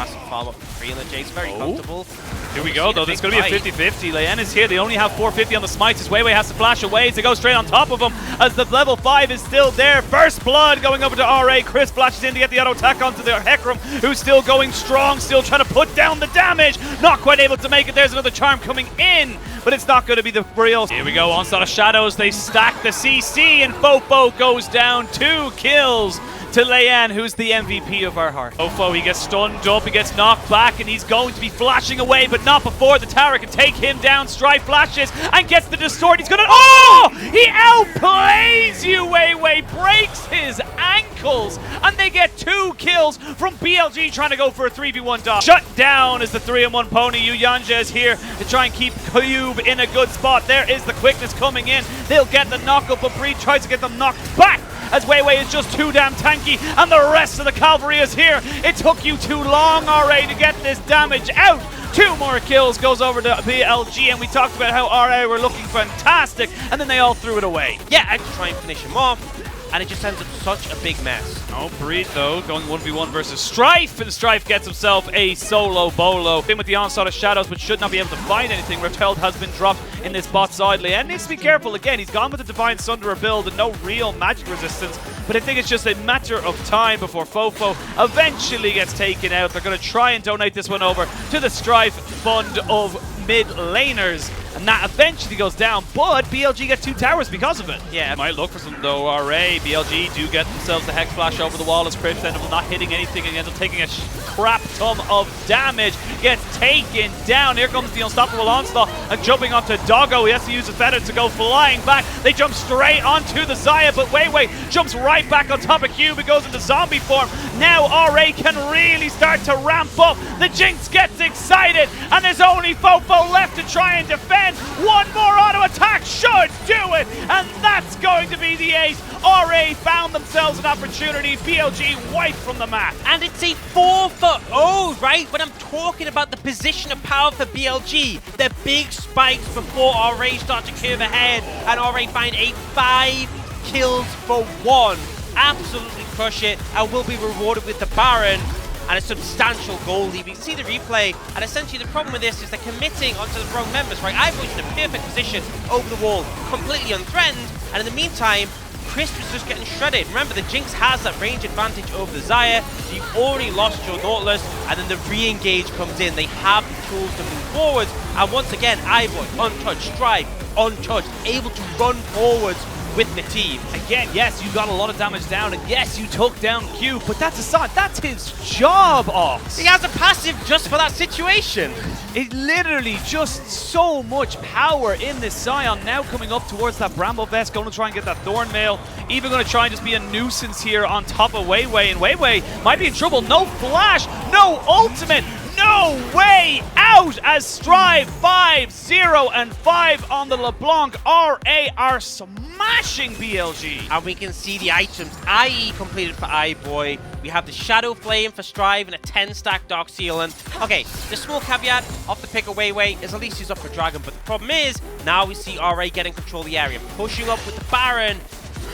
massive follow-up. Free and the Jake's very comfortable. Here we go, though. There's going to be a 50-50. Leyan is here. They only have 450 on the smites. His Weiwei has to flash away to go straight on top of him as the level 5 is still there. First blood going over to RA. Chris flashes in to get the auto attack onto the Hecarim, who's still going strong, still trying to put down the damage. Not quite able to make it. There's another charm coming in, but it's not going to be the real. Here we go, Onslaught of Shadows. They stack the CC, and Fofo goes down. 2 kills to Leyan, who's the MVP of our heart. Fofo, he gets stunned up, he gets knocked back, and he's going to be flashing away, but not before the tower can take him down. Strife flashes and gets the distort. He's gonna, oh! He outplays you, Weiwei, breaks his ankles, and they get 2 kills from BLG trying to go for a 3v1 dog. Shut down is the 3-in-1 pony. Yuyanja is here to try and keep Cube in a good spot. There is the quickness coming in. They'll get the knockup, but Breed tries to get them knocked back, as Weiwei is just too damn tanky, and the rest of the cavalry is here. It took you too long, RA, to get this damage out. 2 more kills goes over to BLG, and we talked about how RA were looking fantastic, and then they all threw it away. Yeah, I try and finish him off, and it just ends up such a big mess. Oh, Breed, though, going 1v1 versus Strife, and Strife gets himself a solo bolo. In with the Onslaught of Shadows, but should not be able to find anything. Reptile has been dropped in this bot side lane, and needs to be careful again. He's gone with the Divine Sunderer build and no real magic resistance, but I think it's just a matter of time before Fofo eventually gets taken out. They're going to try and donate this one over to the Strife Fund of mid laners, and that eventually goes down, but BLG get 2 towers because of it. Yeah, might look for some though. RA, BLG do get themselves the Hex Flash over the wall as Crips end up not hitting anything and ends up taking a crap ton of damage. Gets taken down. Here comes the unstoppable Onslaught and jumping onto Doggo. He has to use his feather to go flying back. They jump straight onto the Xayah, but Weiwei jumps right back on top of Cube. It goes into zombie form. Now RA can really start to ramp up. The Jinx gets excited, and there's only Fofo left to try and defend. One more auto attack should do it, and that's going to be the ace. RA found themselves an opportunity. BLG wiped from the map. And it's a 4-for-0, right? When I'm talking about the position of power for BLG, the big spikes before RA start to curve ahead, and RA find a 5 kills for 1. Absolutely crush it, and will be rewarded with the Baron and a substantial goal lead. You can see the replay, and essentially the problem with this is they're committing onto the wrong members, right? I've in a perfect position over the wall, completely unthreatened, and in the meantime, Crisp is just getting shredded. Remember, the Jinx has that range advantage over the Xayah, so you've already lost your Nautilus, and then the re-engage comes in. They have the tools to move forwards, and once again, iBoy, untouched, Strife, untouched, able to run forwards with the team. Again, yes, you got a lot of damage down, and yes, you took down Q, but that's Assad. That's his job, Ox. He has a passive just for that situation. It literally just so much power in this Sion. Now coming up towards that Bramble Vest, going to try and get that Thorn Mail. Even going to try and just be a nuisance here on top of Weiwei, and Weiwei might be in trouble. No flash, no ultimate. No way out as Strive 5-0 and 5 on the LeBlanc. RA are smashing BLG. And we can see the items, IE completed for iBoy. We have the Shadow Flame for Strive and a 10-stack Dark Seal. Okay, the small caveat off the pick of Weiwei is at least he's up for Dragon, but the problem is, now we see RA getting control of the area, pushing up with the Baron.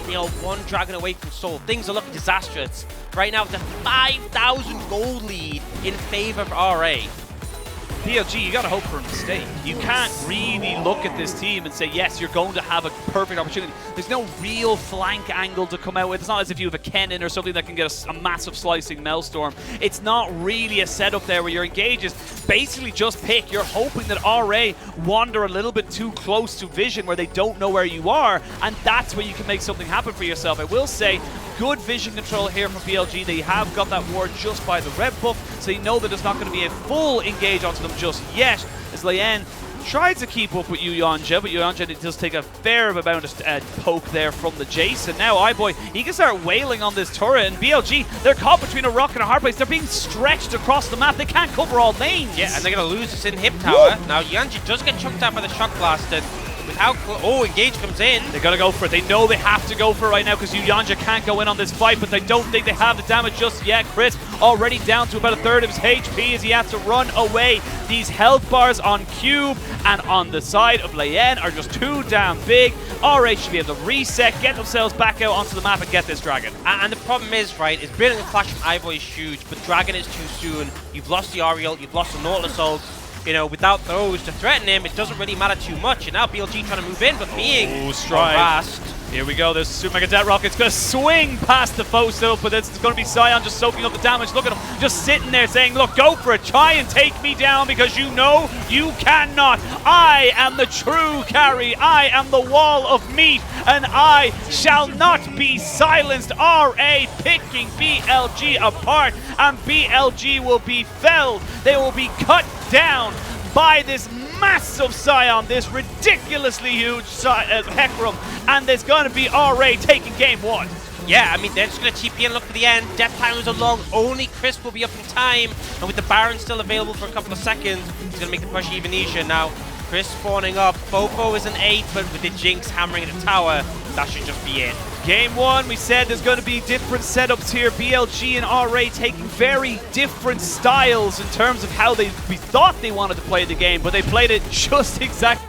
You know, 1 Dragon away from Soul. Things are looking disastrous. Right now, it's a 5,000 gold lead in favor of RA. BLG, you gotta hope for a mistake. You can't really look at this team and say, yes, you're going to have a perfect opportunity. There's no real flank angle to come out with. It's not as if you have a Kennen or something that can get a massive slicing Maelstrom. It's not really a setup there where your engages basically just pick. You're hoping that RA wander a little bit too close to vision where they don't know where you are, and that's where you can make something happen for yourself. I will say, good vision control here from BLG. They have got that ward just by the red buff, so you know that there's not going to be a full engage onto them just yet, as Leyan tried to keep up with Yuyanja, but Yuyanja does take a fair amount of poke there from the Jace, and now iBoy, he can start wailing on this turret, and BLG, they're caught between a rock and a hard place. They're being stretched across the map. They can't cover all lanes. Yeah, and they're going to lose this in hip tower. Now, Yuyanja does get chunked out by the Shock Blast, and with how Engage comes in. They gotta go for it. They know they have to go for it right now because Yanja can't go in on this fight, but they don't think they have the damage just yet. Chris already down to about a third of his HP as he has to run away. These health bars on Cube and on the side of Leyan are just too damn big. RA should be able to reset, get themselves back out onto the map and get this Dragon. And the problem is, right, is building a flash from Ivor is huge, but Dragon is too soon. You've lost the Ariel, you've lost the Nautilus ult. You know, without those to threaten him, it doesn't really matter too much. And now BLG trying to move in, but being harassed. Here we go, there's Super Mega Death Rocket's gonna swing past the foe still, but it's gonna be Sion just soaking up the damage. Look at him, just sitting there saying, look, go for it, try and take me down because you know you cannot. I am the true carry, I am the wall of meat, and I shall not be silenced. RA picking BLG apart, and BLG will be felled. They will be cut down by this massive Sion, this ridiculously huge Hecarim, and there's going to be RA taking game one. Yeah, I mean, they're just going to TP and look for the end. Death timers are long. Only Chris will be up in time. And with the Baron still available for a couple of seconds, he's going to make the push even easier. Now, Chris spawning up. Fofo is an 8, but with the Jinx hammering at the tower, that should just be it. Game one, we said there's going to be different setups here. BLG and RA taking very different styles in terms of how we thought they wanted to play the game, but they played it just exactly.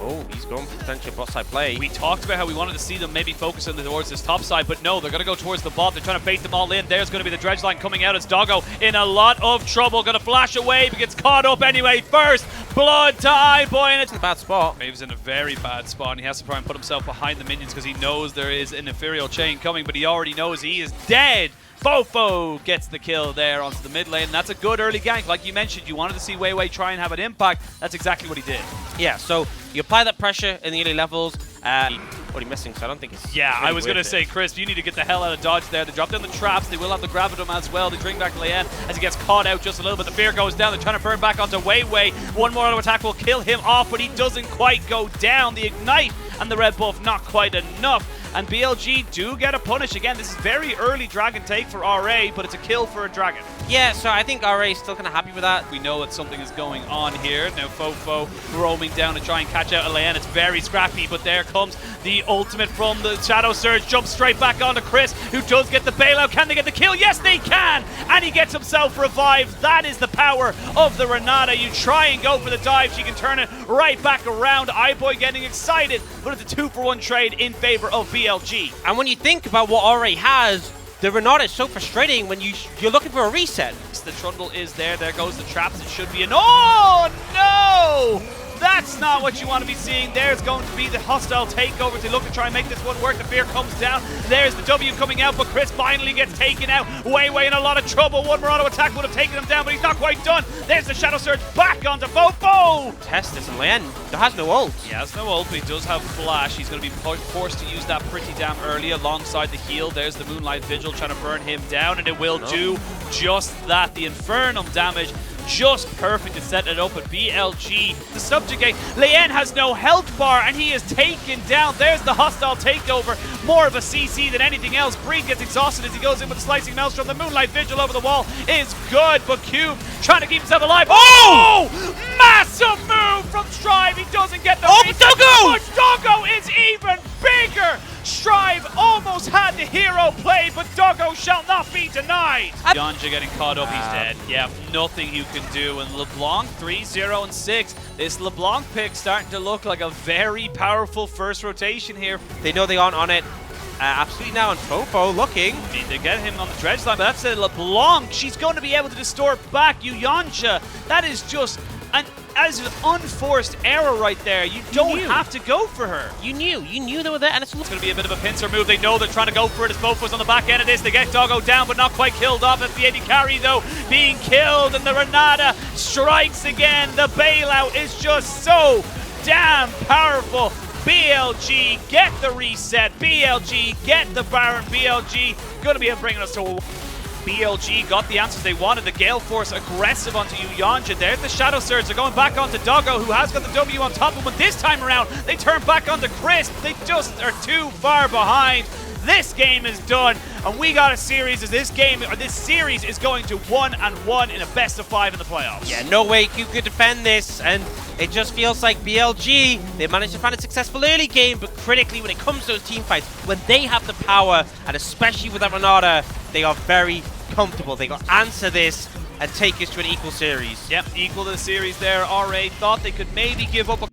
Oh, he's going for potential bot side play. We talked about how we wanted to see them maybe focus on towards this top side, but no, they're going to go towards the bot. They're trying to bait them all in. There's going to be the dredge line coming out as Doggo in a lot of trouble. Going to flash away, but gets caught up anyway. First blood to iBoy, and it's in a bad spot. He was in a very bad spot, and he has to try and put himself behind the minions because he knows there is an ethereal chain coming, but he already knows he is dead. Fofo gets the kill there onto the mid lane, and that's a good early gank. Like you mentioned, you wanted to see Wei Wei try and have an impact. That's exactly what he did. Yeah, so you apply that pressure in the early levels. What are you missing? So I don't think it's... Yeah, I was going to say, Chris, you need to get the hell out of dodge there. They drop down the traps. They will have the Gravitum as well. They bring back Leyan as he gets caught out just a little bit. The fear goes down. They're trying to burn back onto Wei Wei. One more auto attack will kill him off, but he doesn't quite go down. The Ignite and the red buff not quite enough. And BLG do get a punish. Again, this is very early Dragon take for RA, but it's a kill for a Dragon. Yeah, so I think RA is still kind of happy with that. We know that something is going on here. Now Fofo roaming down to try and catch out Leyan. It's very scrappy, but there comes the ultimate from the Shadow Surge. Jumps straight back onto Chris, who does get the bailout. Can they get the kill? Yes, they can! And he gets himself revived. That is the power of the Renata. You try and go for the dive. She can turn it right back around. iBoy getting excited, but it's a 2-for-1 trade in favor of BLG. And when you think about what RA has, the Renata is so frustrating when you're looking for a reset. The Trundle is there. There goes the traps. It should be an... Oh, no! That's not what you want to be seeing. There's going to be the hostile takeover. They look to try and make this one work. The fear comes down. There's the W coming out, but Chris finally gets taken out. Wei Wei in a lot of trouble. One more auto attack would have taken him down, but he's not quite done. There's the Shadow Surge back onto Fofo. Test this, and Leyan has no ult. He has no ult, but he does have Flash. He's going to be forced to use that pretty damn early alongside the heal. There's the Moonlight Vigil trying to burn him down, and it will do just that. The Infernum damage just perfect to set it up at BLG. The subjugate, Leyan has no health bar and he is taken down. There's the hostile takeover. More of a CC than anything else. Breed gets exhausted as he goes in with the slicing maelstrom. The Moonlight Vigil over the wall is good, but Cube trying to keep himself alive. Oh! Massive move from Strive. He doesn't get the Doggo! Doggo is even bigger. Strive almost had the hero play, but Doggo shall not be denied. Yanja getting caught up, he's dead. Yeah, nothing you can do. And LeBlanc 3-0-6. This LeBlanc pick starting to look like a very powerful first rotation here. They know they aren't on it. Absolutely now, and Fofo looking. Need to get him on the dredge line, but that's a LeBlanc. She's going to be able to distort back. Yanja, that is just an unforced error right there. You don't have to go for her. You knew they were there, and it's going to be a bit of a pincer move. They know they're trying to go for it as Fofo's on the back end of this. They get Doggo down, but not quite killed off. That's the AD carry, though, being killed, and the Renata strikes again. The bailout is just so damn powerful. BLG get the reset. BLG get the Baron. BLG going to be bringing us to BLG got the answers they wanted. The Gale Force aggressive onto Yanja there. The Shadow Surge are going back onto Doggo, who has got the W on top of him. But this time around, they turn back onto Crisp. They just are too far behind. This game is done, and we got a series as this series is going to 1-1 in a best-of-5 in the playoffs. Yeah, no way you could defend this, and it just feels like BLG, they managed to find a successful early game, but critically when it comes to those team fights, when they have the power, and especially with that Renata, they are very comfortable. They got to answer this and take us to an equal series. Yep, equal to the series there. RA thought they could maybe give up a